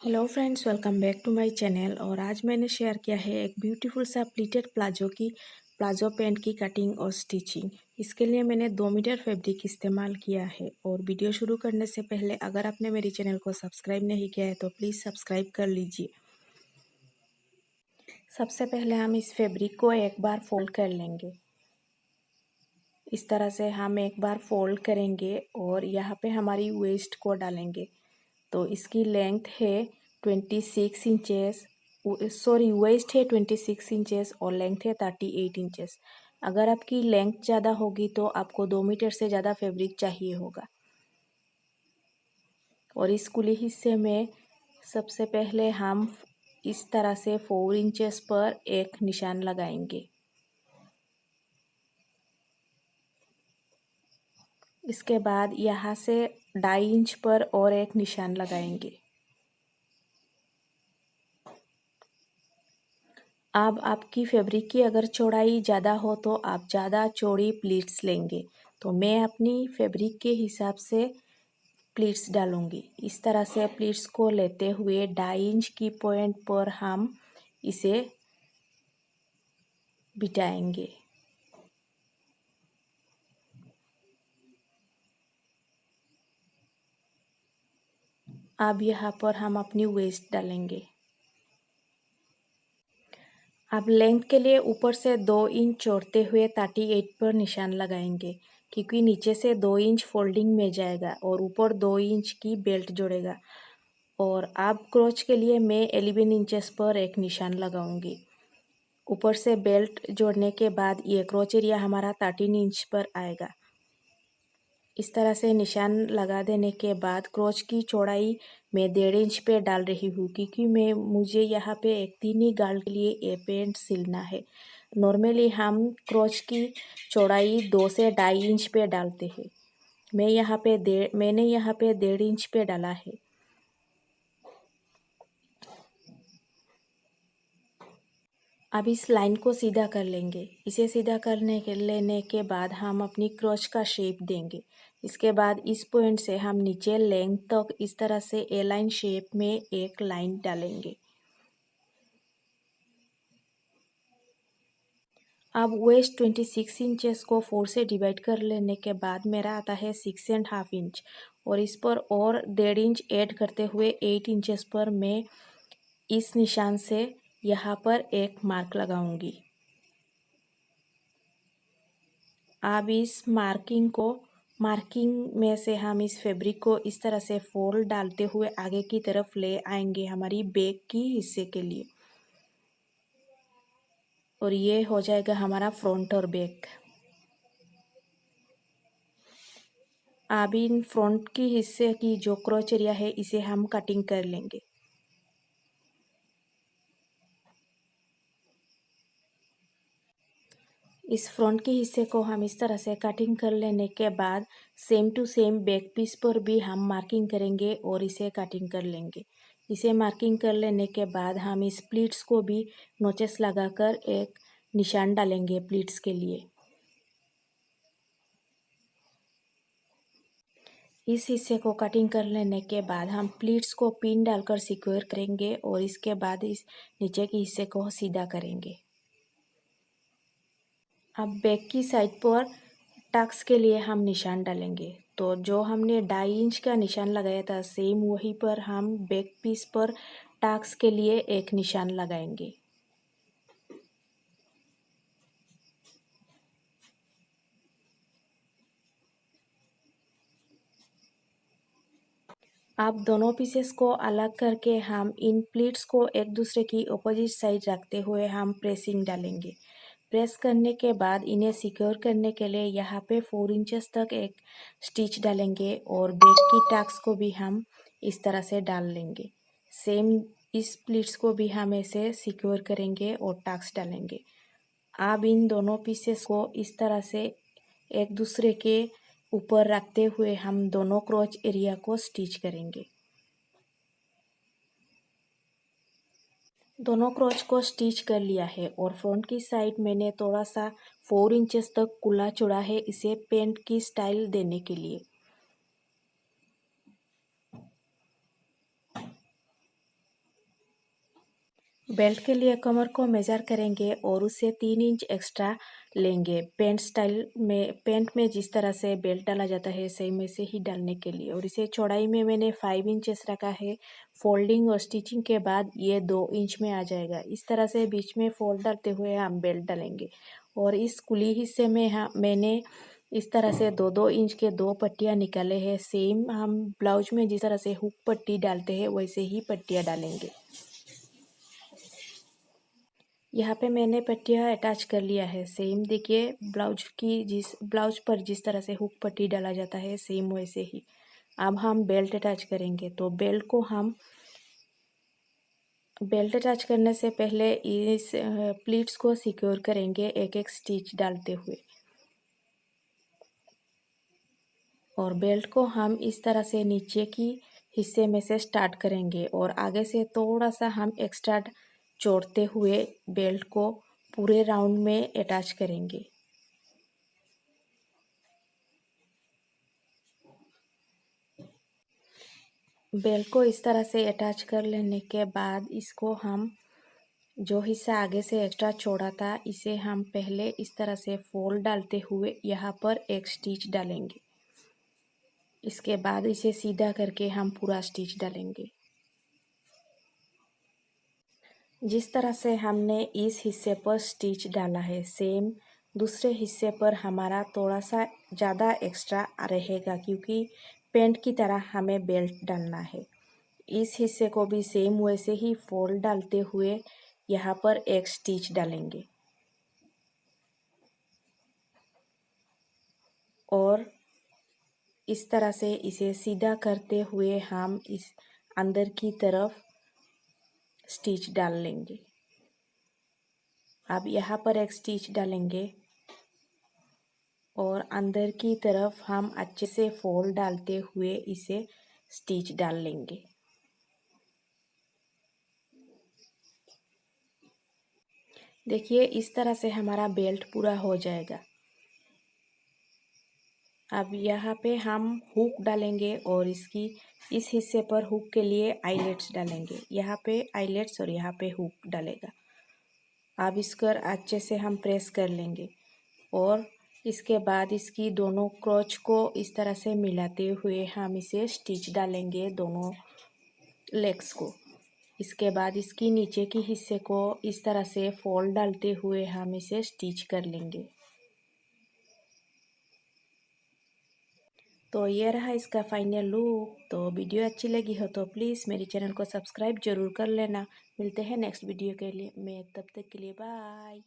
Hello friends, welcome back to my channel. और आज मैंने शेयर किया है एक ब्यूटीफुल सा प्लीटेड प्लाजो पैंट की कटिंग और स्टिचिंग। इसके लिए मैंने 2 मीटर फैब्रिक इस्तेमाल किया है। और वीडियो शुरू करने से पहले अगर आपने मेरे चैनल को सब्सक्राइब नहीं किया है तो प्लीज़ सब्सक्राइब कर लीजिए। सबसे पहले हम इस फैब्रिक को एक बार फोल्ड कर लेंगे। इस तरह से हम एक बार फोल्ड करेंगे और यहाँ पे हमारी वेस्ट को डालेंगे। तो इसकी लेंथ है 26 इंचेस, सॉरी वेस्ट है 26 इंचेस और लेंथ है 38 इंचेस। अगर आपकी लेंथ ज़्यादा होगी तो आपको 2 मीटर से ज़्यादा फैब्रिक चाहिए होगा। और इस खुले हिस्से में सबसे पहले हम इस तरह से 4 इंचेस पर एक निशान लगाएंगे। इसके बाद यहाँ से 2.5 इंच पर और एक निशान लगाएंगे। अब आपकी फैब्रिक की अगर चौड़ाई ज़्यादा हो तो आप ज़्यादा चौड़ी प्लीट्स लेंगे। तो मैं अपनी फैब्रिक के हिसाब से प्लीट्स डालूंगी। इस तरह से प्लीट्स को लेते हुए 2.5 इंच की पॉइंट पर हम इसे बिठाएंगे। अब यहाँ पर हम अपनी वेस्ट डालेंगे। अब लेंथ के लिए ऊपर से 2 इंच छोड़ते हुए 38 पर निशान लगाएंगे, क्योंकि नीचे से 2 इंच फोल्डिंग में जाएगा और ऊपर 2 इंच की बेल्ट जोड़ेगा। और अब क्रोच के लिए मैं 11 इंचेस पर एक निशान लगाऊंगी। ऊपर से बेल्ट जोड़ने के बाद ये क्रोच एरिया हमारा 13 इंच पर आएगा। इस तरह से निशान लगा देने के बाद क्रोच की चौड़ाई मैं 1.5 इंच पे डाल रही हूँ, क्योंकि मुझे यहाँ पे एक 3 ही गाल के लिए ये पेंट सिलना है। नॉर्मली हम क्रोच की चौड़ाई 2 से 2.5 इंच पे डालते हैं। मैंने यहाँ पे 1.5 इंच पे डाला है। अब इस लाइन को सीधा कर लेंगे। इसे सीधा लेने के बाद हम अपनी क्रोच का शेप देंगे। इसके बाद इस पॉइंट से हम नीचे लेंथ तक इस तरह से ए लाइन शेप में एक लाइन डालेंगे। अब वेस्ट 26 इंचेस को 4 से डिवाइड कर लेने के बाद मेरा आता है 6.5 इंच। और इस पर और 1.5 इंच ऐड करते हुए 8 इंचेस पर मैं इस निशान से यहाँ पर एक मार्क लगाऊंगी। अब इस मार्किंग में से हम इस फैब्रिक को इस तरह से फोल्ड डालते हुए आगे की तरफ ले आएंगे हमारी बैक की हिस्से के लिए। और ये हो जाएगा हमारा फ्रंट और बैक। अब इन फ्रंट की हिस्से की जो क्रोच एरिया है इसे हम कटिंग कर लेंगे। इस फ्रंट के हिस्से को हम इस तरह से कटिंग कर लेने के बाद same to same back piece पर भी हम मार्किंग करेंगे और इसे कटिंग कर लेंगे। इसे मार्किंग कर लेने के बाद हम इस प्लीट्स को भी नोचेस लगाकर एक निशान डालेंगे प्लीट्स के लिए। इस हिस्से को कटिंग कर लेने के बाद हम प्लीट्स को पिन डालकर सिक्योर करेंगे और इसके बाद इस नीचे के हिस्से को सीधा करेंगे। अब बैक की साइड पर टक्स के लिए हम निशान डालेंगे। तो जो हमने 2.5 इंच का निशान लगाया था सेम वहीं पर हम बैक पीस पर टक्स के लिए एक निशान लगाएंगे। अब दोनों पीसेस को अलग करके हम इन प्लीट्स को एक दूसरे की अपोजिट साइड रखते हुए हम प्रेसिंग डालेंगे। प्रेस करने के बाद इन्हें सिक्योर करने के लिए यहाँ पे 4 इंचेस तक एक स्टिच डालेंगे और बैक की टक्स को भी हम इस तरह से डाल लेंगे। सेम इस प्लीट्स को भी हम ऐसे सिक्योर करेंगे और टक्स डालेंगे। अब इन दोनों पीसेस को इस तरह से एक दूसरे के ऊपर रखते हुए हम दोनों क्रोच एरिया को स्टिच करेंगे। दोनों क्रोच को स्टिच कर लिया है और फ्रंट की साइड मैंने थोड़ा सा 4 इंचेस तक कुला छोड़ा है, इसे पेंट की स्टाइल देने के लिए। बेल्ट के लिए कमर को मेज़र करेंगे और उससे 3 इंच एक्स्ट्रा लेंगे। पेंट में जिस तरह से बेल्ट डाला जाता है सेम वैसे ही डालने के लिए। और इसे चौड़ाई में मैंने 5 इंचेस रखा है। फोल्डिंग और स्टिचिंग के बाद ये 2 इंच में आ जाएगा। इस तरह से बीच में फोल्ड डालते हुए हम बेल्ट डालेंगे। और इस कुली हिस्से में मैंने इस तरह से 2-2 इंच के 2 पट्टियाँ निकाले हैं। सेम हम ब्लाउज में जिस तरह से हुक पट्टी डालते हैं वैसे ही पट्टियाँ डालेंगे। यहाँ पे मैंने पट्टियाँ अटैच कर लिया है। सेम देखिए ब्लाउज पर जिस तरह से हुक पट्टी डाला जाता है सेम वैसे ही। अब हम बेल्ट अटैच करेंगे। तो बेल्ट अटैच करने से पहले इस प्लीट्स को सिक्योर करेंगे एक एक स्टिच डालते हुए। और बेल्ट को हम इस तरह से नीचे की हिस्से में से स्टार्ट करेंगे और आगे से थोड़ा सा हम एक्स्ट्रा जोड़ते हुए बेल्ट को पूरे राउंड में अटैच करेंगे। बेल्ट को इस तरह से अटैच कर लेने के बाद इसको हम जो हिस्सा आगे से एक्स्ट्रा छोड़ा था इसे हम पहले इस तरह से फोल्ड डालते हुए यहाँ पर एक स्टिच डालेंगे। इसके बाद इसे सीधा करके हम पूरा स्टिच डालेंगे। जिस तरह से हमने इस हिस्से पर स्टिच डाला है सेम दूसरे हिस्से पर हमारा थोड़ा सा ज़्यादा एक्स्ट्रा रहेगा क्योंकि पेंट की तरह हमें बेल्ट डालना है। इस हिस्से को भी सेम वैसे ही फोल्ड डालते हुए यहाँ पर एक स्टिच डालेंगे और इस तरह से इसे सीधा करते हुए हम इस अंदर की तरफ स्टिच डाल लेंगे। अब यहाँ पर एक स्टिच डालेंगे और अंदर की तरफ हम अच्छे से फोल्ड डालते हुए इसे स्टिच डाल लेंगे। देखिए इस तरह से हमारा बेल्ट पूरा हो जाएगा। अब यहाँ पे हम हुक डालेंगे और इस हिस्से पर हुक के लिए आइलेट्स डालेंगे। यहाँ पे आइलेट्स और यहाँ पे हुक डालेगा। अब इसको अच्छे से हम प्रेस कर लेंगे और इसके बाद इसकी दोनों क्रोच को इस तरह से मिलाते हुए हम इसे स्टिच डालेंगे दोनों लेग्स को। इसके बाद इसकी नीचे की हिस्से को इस तरह से फोल्ड डालते हुए हम इसे स्टिच कर लेंगे। तो ये रहा इसका फाइनल लुक। तो वीडियो अच्छी लगी हो तो प्लीज़ मेरे चैनल को सब्सक्राइब जरूर कर लेना। मिलते हैं नेक्स्ट वीडियो के लिए तब तक के लिए बाय।